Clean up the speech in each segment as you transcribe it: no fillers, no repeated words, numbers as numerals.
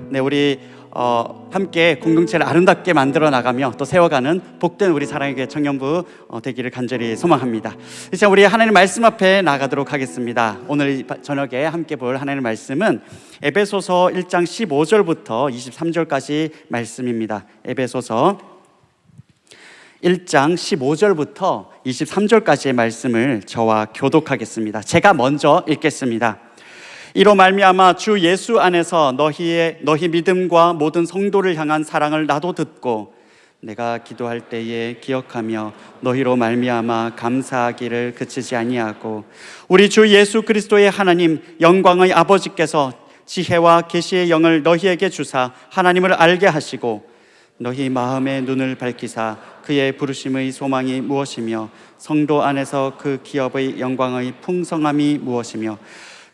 네, 우리 함께 공동체를 아름답게 만들어 나가며 또 세워가는 복된 우리 사랑의 교회 청년부 되기를 간절히 소망합니다. 이제 우리 하나님 말씀 앞에 나가도록 하겠습니다. 오늘 저녁에 함께 볼 하나님 말씀은 에베소서 1장 15절부터 23절까지 말씀입니다. 에베소서 1장 15절부터 23절까지의 말씀을 저와 교독하겠습니다. 제가 먼저 읽겠습니다. 이로 말미암아 주 예수 안에서 너희 믿음과 모든 성도를 향한 사랑을 나도 듣고 내가 기도할 때에 기억하며 너희로 말미암아 감사하기를 그치지 아니하고 우리 주 예수 그리스도의 하나님 영광의 아버지께서 지혜와 계시의 영을 너희에게 주사 하나님을 알게 하시고 너희 마음의 눈을 밝히사 그의 부르심의 소망이 무엇이며 성도 안에서 그 기업의 영광의 풍성함이 무엇이며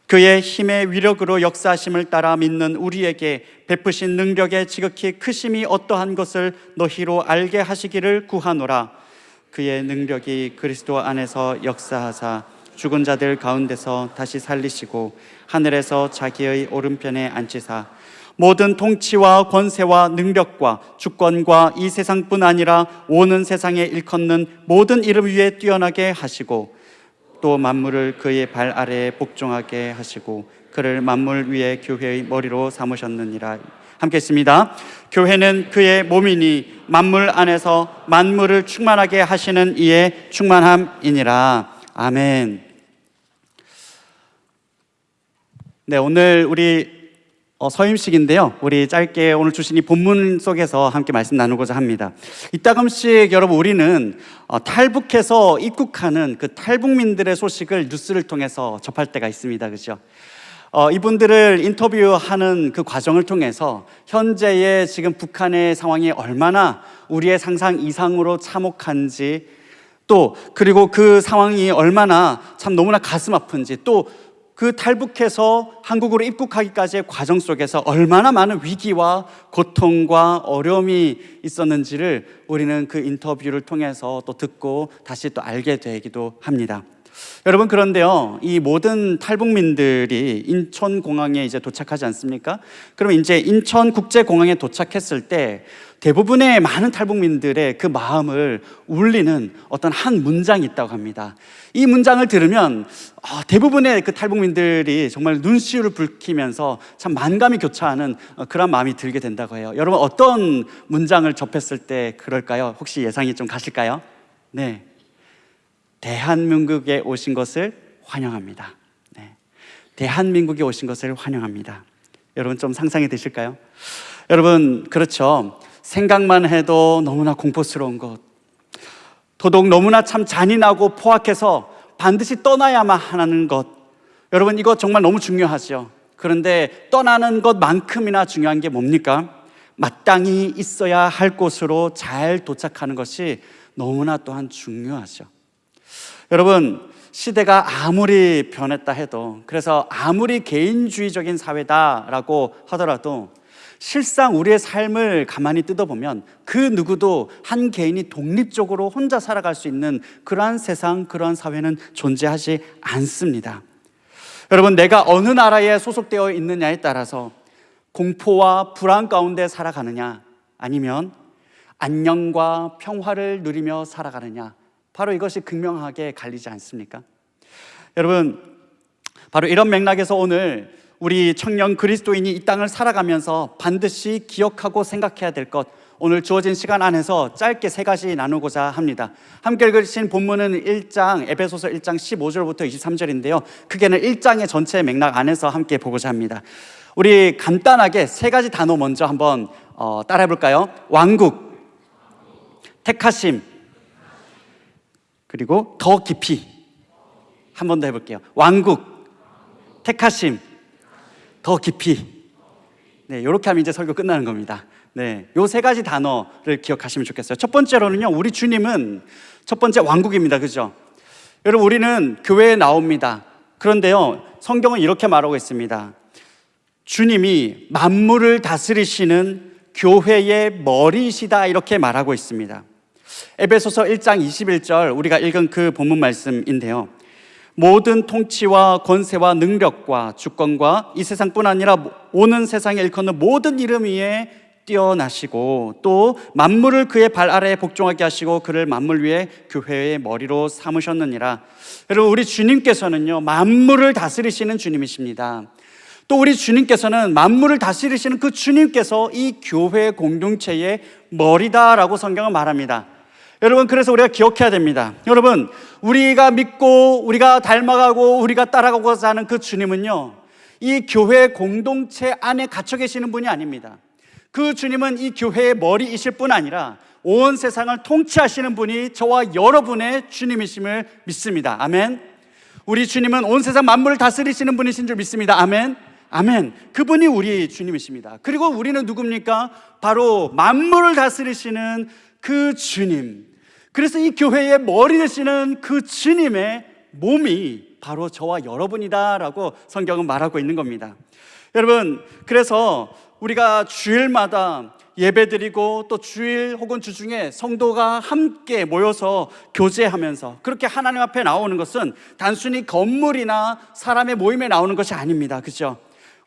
그의 힘의 위력으로 역사하심을 따라 믿는 우리에게 베푸신 능력의 지극히 크심이 어떠한 것을 너희로 알게 하시기를 구하노라. 그의 능력이 그리스도 안에서 역사하사 죽은 자들 가운데서 다시 살리시고 하늘에서 자기의 오른편에 앉히사 모든 통치와 권세와 능력과 주권과 이 세상뿐 아니라 오는 세상에 일컫는 모든 이름 위에 뛰어나게 하시고 또 만물을 그의 발 아래에 복종하게 하시고 그를 만물 위에 교회의 머리로 삼으셨느니라. 함께 했습니다. 교회는 그의 몸이니 만물 안에서 만물을 충만하게 하시는 이의 충만함이니라. 아멘. 네, 오늘 우리 서임식인데요. 우리 짧게 오늘 주신 이 본문 속에서 함께 말씀 나누고자 합니다. 이따금씩 여러분 우리는 탈북해서 입국하는 그 탈북민들의 소식을 뉴스를 통해서 접할 때가 있습니다. 그렇죠? 이분들을 인터뷰하는 그 과정을 통해서 현재의 지금 북한의 상황이 얼마나 우리의 상상 이상으로 참혹한지 또 그리고 그 상황이 얼마나 참 너무나 가슴 아픈지 또 그 탈북해서 한국으로 입국하기까지의 과정 속에서 얼마나 많은 위기와 고통과 어려움이 있었는지를 우리는 그 인터뷰를 통해서 또 듣고 다시 또 알게 되기도 합니다. 여러분, 그런데요, 이 모든 탈북민들이 인천공항에 이제 도착하지 않습니까? 그럼 이제 인천국제공항에 도착했을 때 대부분의 많은 탈북민들의 그 마음을 울리는 어떤 한 문장이 있다고 합니다. 이 문장을 들으면 대부분의 그 탈북민들이 정말 눈시울을 붉히면서 참 만감이 교차하는 그런 마음이 들게 된다고 해요. 여러분, 어떤 문장을 접했을 때 그럴까요? 혹시 예상이 좀 가실까요? 네, 대한민국에 오신 것을 환영합니다. 네, 대한민국에 오신 것을 환영합니다. 여러분, 좀 상상이 되실까요? 여러분, 그렇죠. 생각만 해도 너무나 공포스러운 것, 더더욱 너무나 참 잔인하고 포악해서 반드시 떠나야만 하는 것, 여러분, 이거 정말 너무 중요하죠. 그런데 떠나는 것만큼이나 중요한 게 뭡니까? 마땅히 있어야 할 곳으로 잘 도착하는 것이 너무나 또한 중요하죠. 여러분, 시대가 아무리 변했다 해도, 그래서 아무리 개인주의적인 사회다라고 하더라도 실상 우리의 삶을 가만히 뜯어보면 그 누구도 한 개인이 독립적으로 혼자 살아갈 수 있는 그러한 세상, 그러한 사회는 존재하지 않습니다. 여러분, 내가 어느 나라에 소속되어 있느냐에 따라서 공포와 불안 가운데 살아가느냐 아니면 안녕과 평화를 누리며 살아가느냐, 바로 이것이 극명하게 갈리지 않습니까? 여러분, 바로 이런 맥락에서 오늘 우리 청년 그리스도인이 이 땅을 살아가면서 반드시 기억하고 생각해야 될 것, 오늘 주어진 시간 안에서 짧게 세 가지 나누고자 합니다. 함께 읽으신 본문은 에베소서 1장 15절부터 23절인데요 크게는 1장의 전체 맥락 안에서 함께 보고자 합니다. 우리 간단하게 세 가지 단어 먼저 한번 따라해 볼까요? 왕국, 택하심, 그리고 더 깊이. 한 번 더 해볼게요. 왕국, 택하심, 더 깊이. 네, 이렇게 하면 이제 설교 끝나는 겁니다. 네, 요 세 가지 단어를 기억하시면 좋겠어요. 첫 번째로는요, 우리 주님은 첫 번째 왕국입니다. 그죠? 여러분, 우리는 교회에 나옵니다. 그런데요, 성경은 이렇게 말하고 있습니다. 주님이 만물을 다스리시는 교회의 머리이시다, 이렇게 말하고 있습니다. 에베소서 1장 21절 우리가 읽은 그 본문 말씀인데요, 모든 통치와 권세와 능력과 주권과 이 세상뿐 아니라 오는 세상에 일컫는 모든 이름 위에 뛰어나시고 또 만물을 그의 발 아래에 복종하게 하시고 그를 만물 위에 교회의 머리로 삼으셨느니라. 여러분, 우리 주님께서는요, 만물을 다스리시는 주님이십니다. 또 우리 주님께서는 만물을 다스리시는 그 주님께서 이 교회 공동체의 머리다라고 성경은 말합니다. 여러분, 그래서 우리가 기억해야 됩니다. 여러분, 우리가 믿고 우리가 닮아가고 우리가 따라가고자 하는 그 주님은요, 이 교회 공동체 안에 갇혀 계시는 분이 아닙니다. 그 주님은 이 교회의 머리이실 뿐 아니라 온 세상을 통치하시는 분이 저와 여러분의 주님이심을 믿습니다. 아멘. 우리 주님은 온 세상 만물을 다스리시는 분이신 줄 믿습니다. 아멘. 아멘. 그분이 우리 주님이십니다. 그리고 우리는 누굽니까? 바로 만물을 다스리시는 그 주님. 그래서 이 교회의 머리 되시는 그 주님의 몸이 바로 저와 여러분이다라고 성경은 말하고 있는 겁니다. 여러분, 그래서 우리가 주일마다 예배드리고 또 주일 혹은 주중에 성도가 함께 모여서 교제하면서 그렇게 하나님 앞에 나오는 것은 단순히 건물이나 사람의 모임에 나오는 것이 아닙니다. 그렇죠?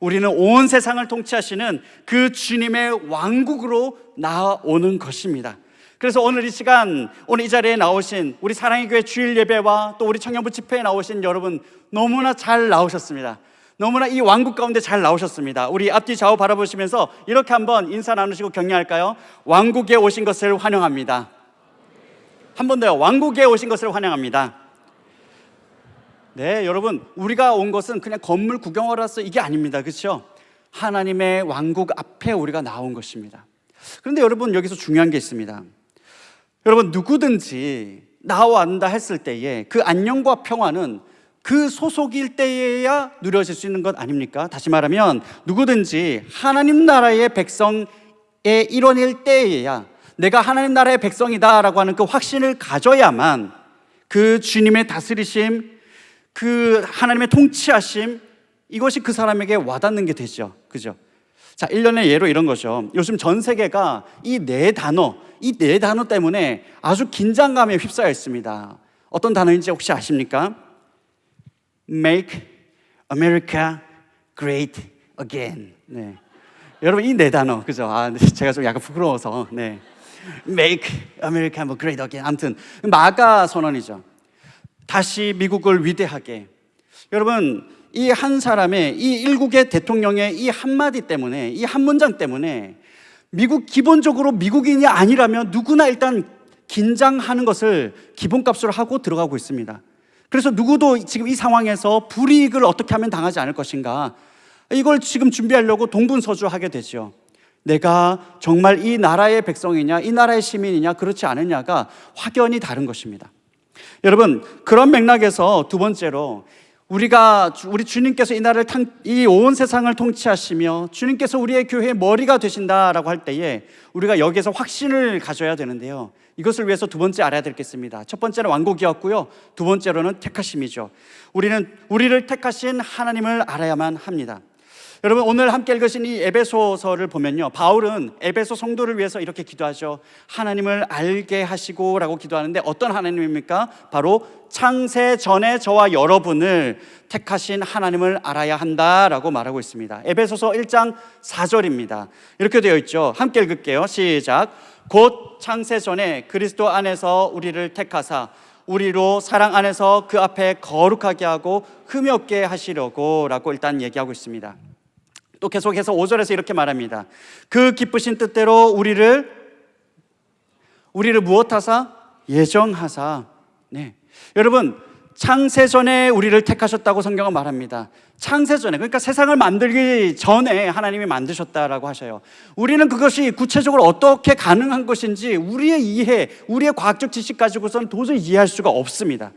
우리는 온 세상을 통치하시는 그 주님의 왕국으로 나아오는 것입니다. 그래서 오늘 이 시간, 오늘 이 자리에 나오신 우리 사랑의 교회 주일 예배와 또 우리 청년부 집회에 나오신 여러분, 너무나 잘 나오셨습니다. 너무나 이 왕국 가운데 잘 나오셨습니다. 우리 앞뒤 좌우 바라보시면서 이렇게 한번 인사 나누시고 격려할까요? 왕국에 오신 것을 환영합니다. 한 번 더요. 왕국에 오신 것을 환영합니다. 네, 여러분, 우리가 온 것은 그냥 건물 구경하러 와서 이게 아닙니다. 그렇죠? 하나님의 왕국 앞에 우리가 나온 것입니다. 그런데 여러분, 여기서 중요한 게 있습니다. 여러분, 누구든지 나와한다 했을 때에 그 안녕과 평화는 그 소속일 때에야 누려질 수 있는 것 아닙니까? 다시 말하면 누구든지 하나님 나라의 백성의 일원일 때에야 내가 하나님 나라의 백성이다라고 하는 그 확신을 가져야만 그 주님의 다스리심, 그 하나님의 통치하심, 이것이 그 사람에게 와닿는 게 되죠. 그죠? 자, 1년의 예로 이런 거죠. 요즘 전 세계가 이 네 단어 때문에 아주 긴장감에 휩싸여 있습니다. 어떤 단어인지 혹시 아십니까? Make America Great Again. 네. 여러분, 이 네 단어, 그죠? 제가 좀 약간 부끄러워서, 네. Make America Great Again. 아무튼 마가 선언이죠. 다시 미국을 위대하게. 여러분, 이 한 사람의, 이 일국의 대통령의 이 한마디 때문에, 이 한 문장 때문에 기본적으로 미국인이 아니라면 누구나 일단 긴장하는 것을 기본값으로 하고 들어가고 있습니다. 그래서 누구도 지금 이 상황에서 불이익을 어떻게 하면 당하지 않을 것인가, 이걸 지금 준비하려고 동분서주하게 되죠. 내가 정말 이 나라의 백성이냐, 이 나라의 시민이냐, 그렇지 않느냐가 확연히 다른 것입니다. 여러분, 그런 맥락에서 두 번째로 우리 주님께서 이 온 세상을 통치하시며 주님께서 우리의 교회의 머리가 되신다라고 할 때에 우리가 여기에서 확신을 가져야 되는데요, 이것을 위해서 두 번째 알아야 될 게 있습니다. 첫 번째는 왕국이었고요, 두 번째로는 택하심이죠. 우리를 택하신 하나님을 알아야만 합니다. 여러분, 오늘 함께 읽으신 이 에베소서를 보면요, 바울은 에베소 성도를 위해서 이렇게 기도하죠. 하나님을 알게 하시고 라고 기도하는데 어떤 하나님입니까? 바로 창세 전에 저와 여러분을 택하신 하나님을 알아야 한다라고 말하고 있습니다. 에베소서 1장 4절입니다. 이렇게 되어 있죠. 함께 읽을게요. 시작. 곧 창세 전에 그리스도 안에서 우리를 택하사 우리로 사랑 안에서 그 앞에 거룩하게 하고 흠이 없게 하시려고 라고 일단 얘기하고 있습니다. 또 계속해서 5절에서 이렇게 말합니다. 그 기쁘신 뜻대로 우리를 무엇하사? 예정하사. 네. 여러분, 창세전에 우리를 택하셨다고 성경은 말합니다. 창세전에, 그러니까 세상을 만들기 전에 하나님이 만드셨다라고 하셔요. 우리는 그것이 구체적으로 어떻게 가능한 것인지 우리의 이해, 우리의 과학적 지식 가지고서는 도저히 이해할 수가 없습니다.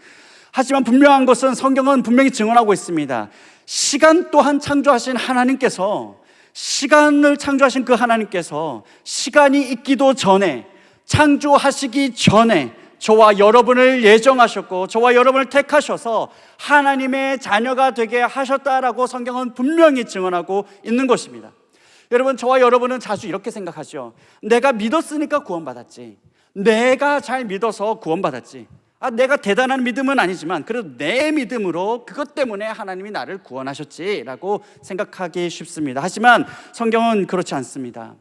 하지만 분명한 것은 성경은 분명히 증언하고 있습니다. 시간 또한 창조하신 하나님께서, 시간을 창조하신 그 하나님께서 시간이 있기도 전에, 창조하시기 전에 저와 여러분을 예정하셨고 저와 여러분을 택하셔서 하나님의 자녀가 되게 하셨다라고 성경은 분명히 증언하고 있는 것입니다. 여러분, 저와 여러분은 자주 이렇게 생각하죠. 내가 믿었으니까 구원받았지, 내가 잘 믿어서 구원받았지. 내가 대단한 믿음은 아니지만 그래도 내 믿음으로 그것 때문에 하나님이 나를 구원하셨지라고 생각하기 쉽습니다. 하지만 성경은 그렇지 않습니다.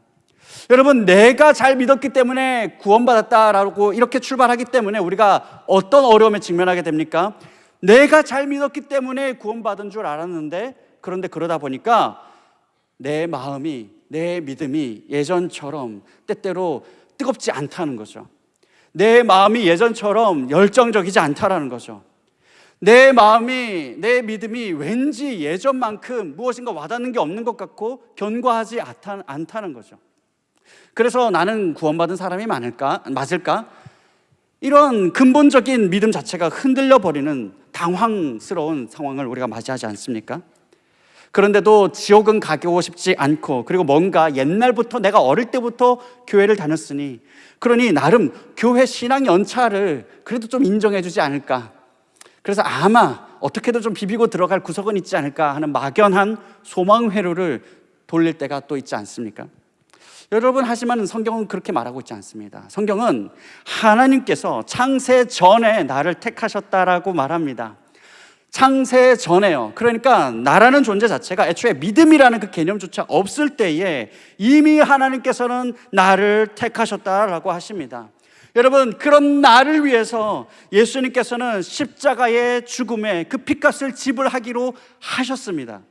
여러분, 내가 잘 믿었기 때문에 구원받았다라고 이렇게 출발하기 때문에 우리가 어떤 어려움에 직면하게 됩니까? 내가 잘 믿었기 때문에 구원받은 줄 알았는데, 그런데 그러다 보니까 내 마음이, 내 믿음이 예전처럼 때때로 뜨겁지 않다는 거죠. 내 마음이 예전처럼 열정적이지 않다라는 거죠. 내 마음이, 내 믿음이 왠지 예전만큼 무엇인가 와닿는 게 없는 것 같고 견고하지 않다는 거죠. 그래서 나는 구원받은 사람이 맞을까? 이런 근본적인 믿음 자체가 흔들려 버리는 당황스러운 상황을 우리가 맞이하지 않습니까? 그런데도 지옥은 가고 싶지 않고, 그리고 뭔가 옛날부터 내가 어릴 때부터 교회를 다녔으니, 그러니 나름 교회 신앙 연차를 그래도 좀 인정해 주지 않을까, 그래서 아마 어떻게든 좀 비비고 들어갈 구석은 있지 않을까 하는 막연한 소망 회로를 돌릴 때가 또 있지 않습니까? 여러분, 하지만 성경은 그렇게 말하고 있지 않습니다. 성경은 하나님께서 창세 전에 나를 택하셨다라고 말합니다. 창세 전에요. 그러니까 나라는 존재 자체가 애초에 믿음이라는 그 개념조차 없을 때에 이미 하나님께서는 나를 택하셨다라고 하십니다. 여러분, 그런 나를 위해서 예수님께서는 십자가의 죽음에 그 핏값을 지불하기로 하셨습니다.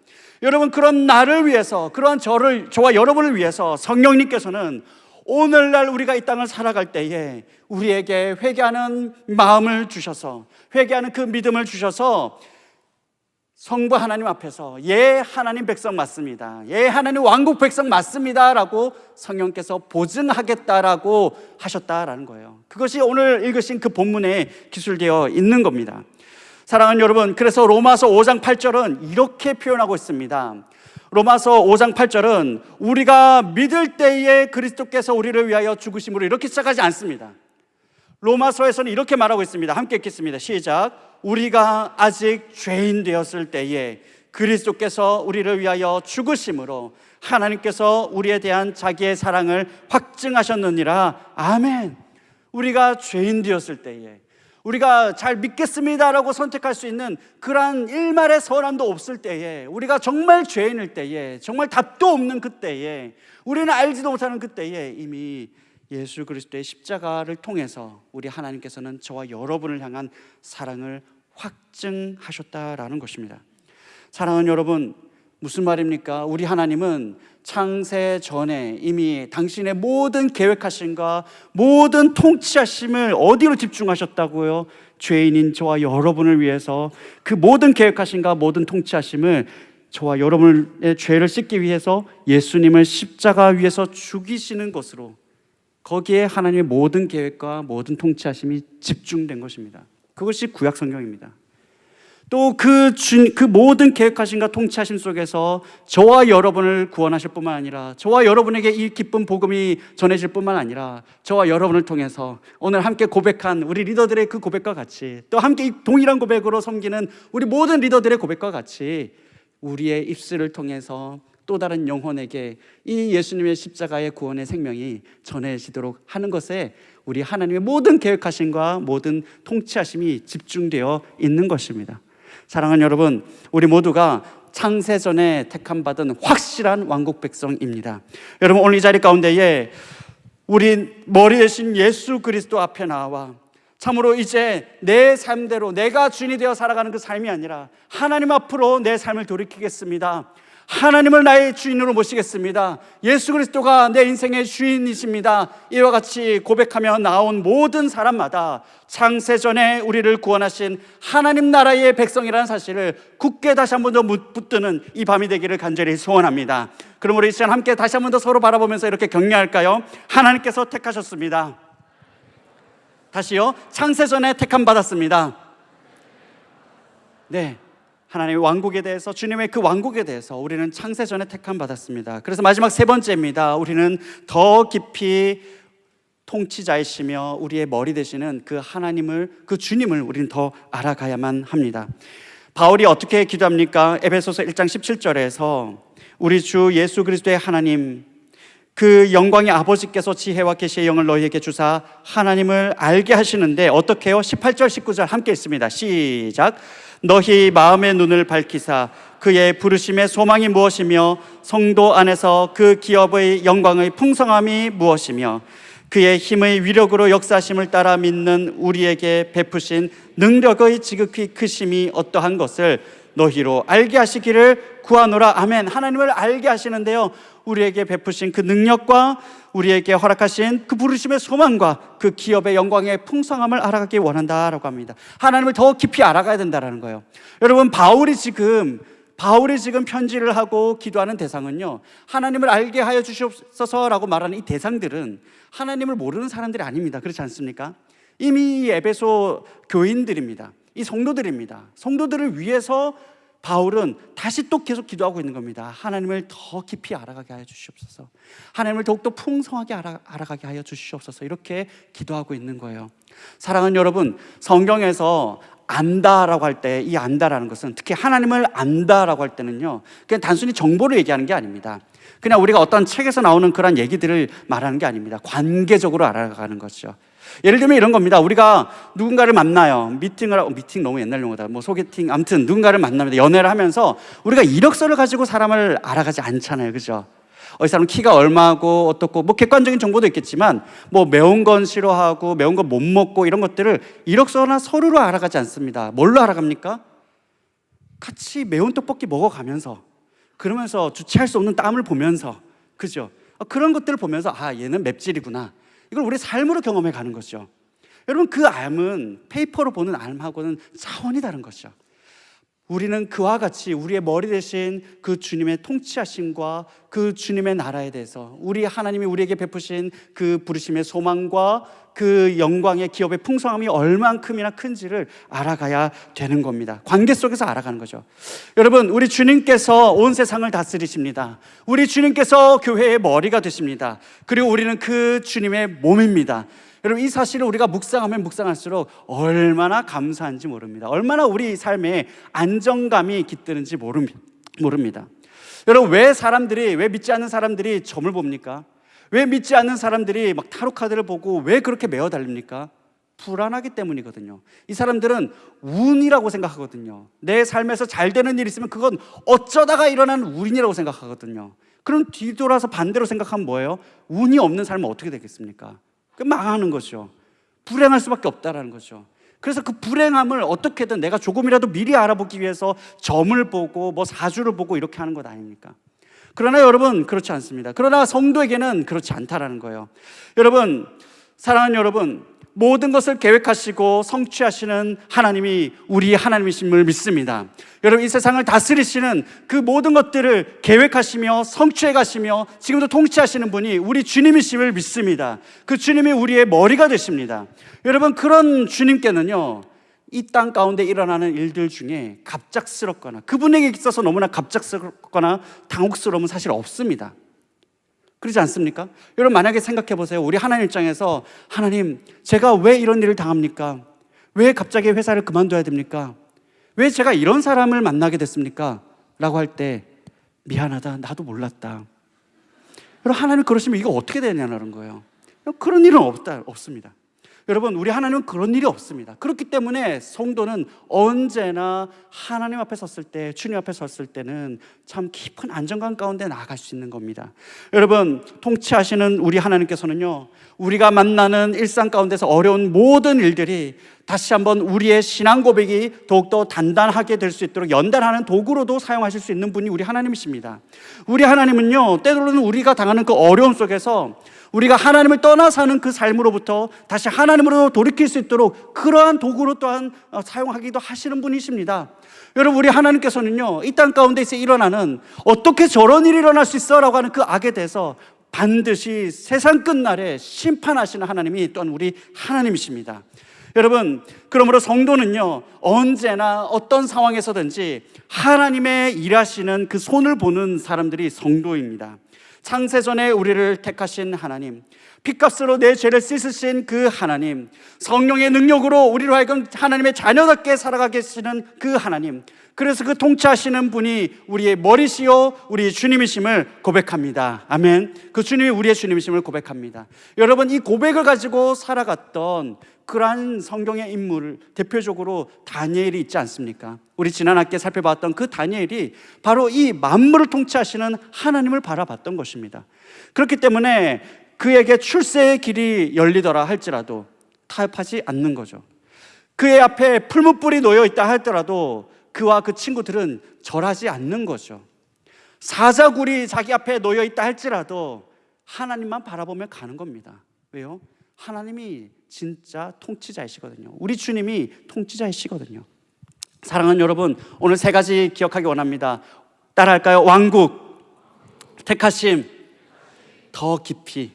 여러분, 그런 나를 위해서, 그러한 저와 여러분을 위해서 성령님께서는 오늘날 우리가 이 땅을 살아갈 때에 우리에게 회개하는 마음을 주셔서, 회개하는 그 믿음을 주셔서 성부 하나님 앞에서 예, 하나님 백성 맞습니다, 예, 하나님 왕국 백성 맞습니다 라고 성령께서 보증하겠다라고 하셨다라는 거예요. 그것이 오늘 읽으신 그 본문에 기술되어 있는 겁니다. 사랑하는 여러분, 그래서 로마서 5장 8절은 이렇게 표현하고 있습니다. 로마서 5장 8절은 우리가 믿을 때에 그리스도께서 우리를 위하여 죽으심으로 이렇게 시작하지 않습니다. 로마서에서는 이렇게 말하고 있습니다. 함께 읽겠습니다. 시작. 우리가 아직 죄인 되었을 때에 그리스도께서 우리를 위하여 죽으심으로 하나님께서 우리에 대한 자기의 사랑을 확증하셨느니라. 아멘. 우리가 죄인 되었을 때에, 우리가 잘 믿겠습니다라고 선택할 수 있는 그러한 일말의 선함도 없을 때에, 우리가 정말 죄인일 때에, 정말 답도 없는 그때에, 우리는 알지도 못하는 그때에 이미 예수 그리스도의 십자가를 통해서 우리 하나님께서는 저와 여러분을 향한 사랑을 확증하셨다라는 것입니다. 사랑하는 여러분, 무슨 말입니까? 우리 하나님은 창세 전에 이미 당신의 모든 계획하심과 모든 통치하심을 어디로 집중하셨다고요? 죄인인 저와 여러분을 위해서 그 모든 계획하심과 모든 통치하심을 저와 여러분의 죄를 씻기 위해서 예수님을 십자가 위에서 죽이시는 것으로, 거기에 하나님의 모든 계획과 모든 통치하심이 집중된 것입니다. 그것이 구약 성경입니다. 또 그 모든 계획하심과 통치하심 속에서 저와 여러분을 구원하실 뿐만 아니라, 저와 여러분에게 이 기쁜 복음이 전해질 뿐만 아니라, 저와 여러분을 통해서 오늘 함께 고백한 우리 리더들의 그 고백과 같이, 또 함께 동일한 고백으로 섬기는 우리 모든 리더들의 고백과 같이 우리의 입술을 통해서 또 다른 영혼에게 이 예수님의 십자가의 구원의 생명이 전해지도록 하는 것에 우리 하나님의 모든 계획하심과 모든 통치하심이 집중되어 있는 것입니다. 사랑하는 여러분, 우리 모두가 창세전에 택함받은 확실한 왕국 백성입니다. 여러분, 오늘 이 자리 가운데에 우리 머리 대신 예수 그리스도 앞에 나와 참으로 이제 내 삶대로 내가 주인이 되어 살아가는 그 삶이 아니라 하나님 앞으로 내 삶을 돌이키겠습니다. 하나님을 나의 주인으로 모시겠습니다. 예수 그리스도가 내 인생의 주인이십니다. 이와 같이 고백하며 나온 모든 사람마다 창세전에 우리를 구원하신 하나님 나라의 백성이라는 사실을 굳게 다시 한 번 더 붙드는 이 밤이 되기를 간절히 소원합니다. 그럼 우리 이 시간 함께 다시 한 번 더 서로 바라보면서 이렇게 격려할까요? 하나님께서 택하셨습니다. 다시요. 창세전에 택함 받았습니다. 네, 하나님의 왕국에 대해서, 주님의 그 왕국에 대해서 우리는 창세전에 택함 받았습니다. 그래서 마지막 세 번째입니다. 우리는 더 깊이 통치자이시며 우리의 머리 되시는 그 하나님을, 그 주님을 우리는 더 알아가야만 합니다. 바울이 어떻게 기도합니까? 에베소서 1장 17절에서 우리 주 예수 그리스도의 하나님, 그 영광의 아버지께서 지혜와 계시의 영을 너희에게 주사 하나님을 알게 하시는데 어떻게 해요? 18절 19절 함께 읽습니다. 시작. 너희 마음의 눈을 밝히사 그의 부르심의 소망이 무엇이며 성도 안에서 그 기업의 영광의 풍성함이 무엇이며 그의 힘의 위력으로 역사심을 따라 믿는 우리에게 베푸신 능력의 지극히 크심이 어떠한 것을 너희로 알게 하시기를 구하노라. 아멘. 하나님을 알게 하시는데요, 우리에게 베푸신 그 능력과 우리에게 허락하신 그 부르심의 소망과 그 기업의 영광의 풍성함을 알아가기 원한다라고 합니다. 하나님을 더 깊이 알아가야 된다는 거예요. 여러분, 바울이 지금 편지를 하고 기도하는 대상은요, 하나님을 알게 하여 주시옵소서라고 말하는 이 대상들은 하나님을 모르는 사람들이 아닙니다. 그렇지 않습니까? 이미 이 에베소 교인들입니다. 이 성도들입니다. 성도들을 위해서 바울은 다시 또 계속 기도하고 있는 겁니다. 하나님을 더 깊이 알아가게 하여 주시옵소서, 하나님을 더욱더 풍성하게 알아가게 하여 주시옵소서, 이렇게 기도하고 있는 거예요. 사랑하는 여러분, 성경에서 안다라고 할 때, 이 안다라는 것은 특히 하나님을 안다라고 할 때는요, 그냥 단순히 정보를 얘기하는 게 아닙니다. 그냥 우리가 어떤 책에서 나오는 그런 얘기들을 말하는 게 아닙니다. 관계적으로 알아가는 것이죠. 예를 들면 이런 겁니다. 우리가 누군가를 만나요. 미팅 너무 옛날 용어다. 소개팅, 아무튼 누군가를 만납니다. 연애를 하면서 우리가 이력서를 가지고 사람을 알아가지 않잖아요. 그죠? 이 사람 키가 얼마고 어떻고 객관적인 정보도 있겠지만 매운 건 싫어하고 매운 건 못 먹고 이런 것들을 이력서나 서류로 알아가지 않습니다. 뭘로 알아갑니까? 같이 매운 떡볶이 먹어가면서, 그러면서 주체할 수 없는 땀을 보면서, 그죠? 그런 것들을 보면서 얘는 맵찔이구나, 이걸 우리 삶으로 경험해 가는 거죠. 여러분, 그 암은 페이퍼로 보는 암하고는 차원이 다른 것이죠. 우리는 그와 같이 우리의 머리 대신 그 주님의 통치하심과 그 주님의 나라에 대해서, 우리 하나님이 우리에게 베푸신 그 부르심의 소망과 그 영광의 기업의 풍성함이 얼만큼이나 큰지를 알아가야 되는 겁니다. 관계 속에서 알아가는 거죠. 여러분, 우리 주님께서 온 세상을 다스리십니다. 우리 주님께서 교회의 머리가 되십니다. 그리고 우리는 그 주님의 몸입니다. 여러분, 이 사실을 우리가 묵상하면 묵상할수록 얼마나 감사한지 모릅니다. 얼마나 우리 삶에 안정감이 깃드는지 모릅니다. 여러분, 왜 믿지 않는 사람들이 점을 봅니까? 왜 믿지 않는 사람들이 타로 카드를 보고 왜 그렇게 매어 달립니까? 불안하기 때문이거든요. 이 사람들은 운이라고 생각하거든요. 내 삶에서 잘 되는 일이 있으면 그건 어쩌다가 일어난 운이라고 생각하거든요. 그럼 뒤돌아서 반대로 생각하면 뭐예요? 운이 없는 삶은 어떻게 되겠습니까? 망하는 거죠. 불행할 수밖에 없다라는 거죠. 그래서 그 불행함을 어떻게든 내가 조금이라도 미리 알아보기 위해서 점을 보고 사주를 보고 이렇게 하는 것 아닙니까? 그러나 여러분, 그렇지 않습니다. 그러나 성도에게는 그렇지 않다라는 거예요. 여러분, 사랑하는 여러분, 모든 것을 계획하시고 성취하시는 하나님이 우리 하나님이심을 믿습니다. 여러분, 이 세상을 다스리시는 그 모든 것들을 계획하시며 성취해 가시며 지금도 통치하시는 분이 우리 주님이심을 믿습니다. 그 주님이 우리의 머리가 되십니다. 여러분, 그런 주님께는요, 이 땅 가운데 일어나는 일들 중에 갑작스럽거나 그분에게 있어서 너무나 갑작스럽거나 당혹스러움은 사실 없습니다. 그렇지 않습니까? 여러분, 만약에 생각해 보세요. 우리 하나님 입장에서, 하나님, 제가 왜 이런 일을 당합니까? 왜 갑자기 회사를 그만둬야 됩니까? 왜 제가 이런 사람을 만나게 됐습니까? 라고 할 때, 미안하다, 나도 몰랐다. 여러분, 하나님 그러시면 이거 어떻게 되냐는 거예요. 그런 일은 없습니다. 여러분, 우리 하나님은 그런 일이 없습니다. 그렇기 때문에 성도는 언제나 하나님 앞에 섰을 때, 주님 앞에 섰을 때는 참 깊은 안정감 가운데 나아갈 수 있는 겁니다. 여러분, 통치하시는 우리 하나님께서는요, 우리가 만나는 일상 가운데서 어려운 모든 일들이 다시 한번 우리의 신앙 고백이 더욱더 단단하게 될 수 있도록 연단하는 도구로도 사용하실 수 있는 분이 우리 하나님이십니다. 우리 하나님은요, 때로는 우리가 당하는 그 어려움 속에서 우리가 하나님을 떠나 사는 그 삶으로부터 다시 하나님으로 돌이킬 수 있도록 그러한 도구로 또한 사용하기도 하시는 분이십니다. 여러분, 우리 하나님께서는요, 이 땅 가운데서 일어나는 어떻게 저런 일이 일어날 수 있어? 라고 하는 그 악에 대해서 반드시 세상 끝날에 심판하시는 하나님이 또한 우리 하나님이십니다. 여러분, 그러므로 성도는요, 언제나 어떤 상황에서든지 하나님의 일하시는 그 손을 보는 사람들이 성도입니다. 창세전에 우리를 택하신 하나님, 핏값으로 내 죄를 씻으신 그 하나님, 성령의 능력으로 우리로 하여금 하나님의 자녀답게 살아가게 하시는 그 하나님, 그래서 그 통치하시는 분이 우리의 머리시요 우리 주님이심을 고백합니다. 아멘. 그 주님이 우리의 주님이심을 고백합니다. 여러분, 이 고백을 가지고 살아갔던 그러한 성경의 인물, 대표적으로 다니엘이 있지 않습니까? 우리 지난 학기에 살펴봤던 그 다니엘이 바로 이 만물을 통치하시는 하나님을 바라봤던 것입니다. 그렇기 때문에 그에게 출세의 길이 열리더라 할지라도 타협하지 않는 거죠. 그의 앞에 풀무불이 놓여 있다 할지라도 그와 그 친구들은 절하지 않는 거죠. 사자굴이 자기 앞에 놓여 있다 할지라도 하나님만 바라보며 가는 겁니다. 왜요? 하나님이 진짜 통치자이시거든요. 우리 주님이 통치자이시거든요. 사랑하는 여러분, 오늘 세 가지 기억하기 원합니다. 따라할까요? 왕국, 택하심, 더 깊이.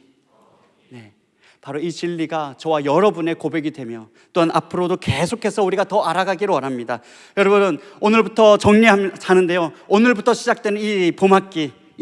네, 바로 이 진리가 저와 여러분의 고백이 되며 또한 앞으로도 계속해서 우리가 더 알아가기를 원합니다. 여러분, 오늘부터 정리하는데요, 오늘부터 시작되는 이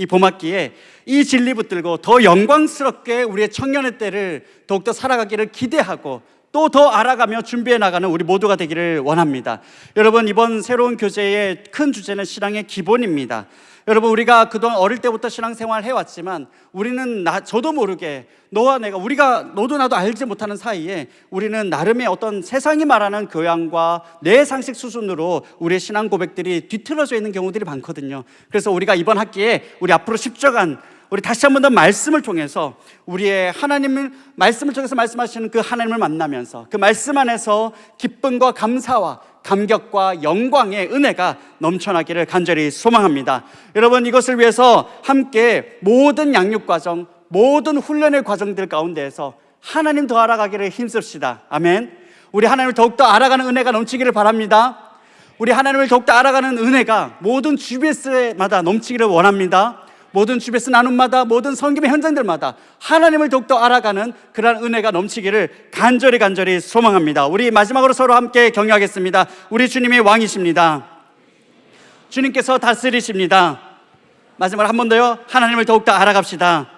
봄학기에 이 진리 붙들고 더 영광스럽게 우리의 청년의 때를 더욱더 살아가기를 기대하고 또 더 알아가며 준비해 나가는 우리 모두가 되기를 원합니다. 여러분, 이번 새로운 교제의 큰 주제는 신앙의 기본입니다. 여러분, 우리가 그동안 어릴 때부터 신앙생활을 해왔지만 우리는 저도 모르게 너와 내가, 우리가 너도 나도 알지 못하는 사이에 우리는 나름의 어떤 세상이 말하는 교양과 내 상식 수준으로 우리의 신앙 고백들이 뒤틀어져 있는 경우들이 많거든요. 그래서 우리가 이번 학기에 우리 앞으로 10주간 우리 다시 한 번 더 말씀을 통해서 우리의 하나님을 말씀을 통해서 말씀하시는 그 하나님을 만나면서 그 말씀 안에서 기쁨과 감사와 감격과 영광의 은혜가 넘쳐나기를 간절히 소망합니다. 여러분, 이것을 위해서 함께 모든 양육 과정, 모든 훈련의 과정들 가운데에서 하나님 더 알아가기를 힘씁시다. 아멘. 우리 하나님을 더욱더 알아가는 은혜가 넘치기를 바랍니다. 우리 하나님을 더욱더 알아가는 은혜가 모든 GBS마다 넘치기를 원합니다. 모든 GBS 나눔마다, 모든 성김의 현장들마다 하나님을 더욱더 알아가는 그러한 은혜가 넘치기를 간절히 소망합니다. 우리 마지막으로 서로 함께 격려하겠습니다. 우리 주님이 왕이십니다. 주님께서 다스리십니다. 마지막으로 한 번 더요, 하나님을 더욱더 알아갑시다.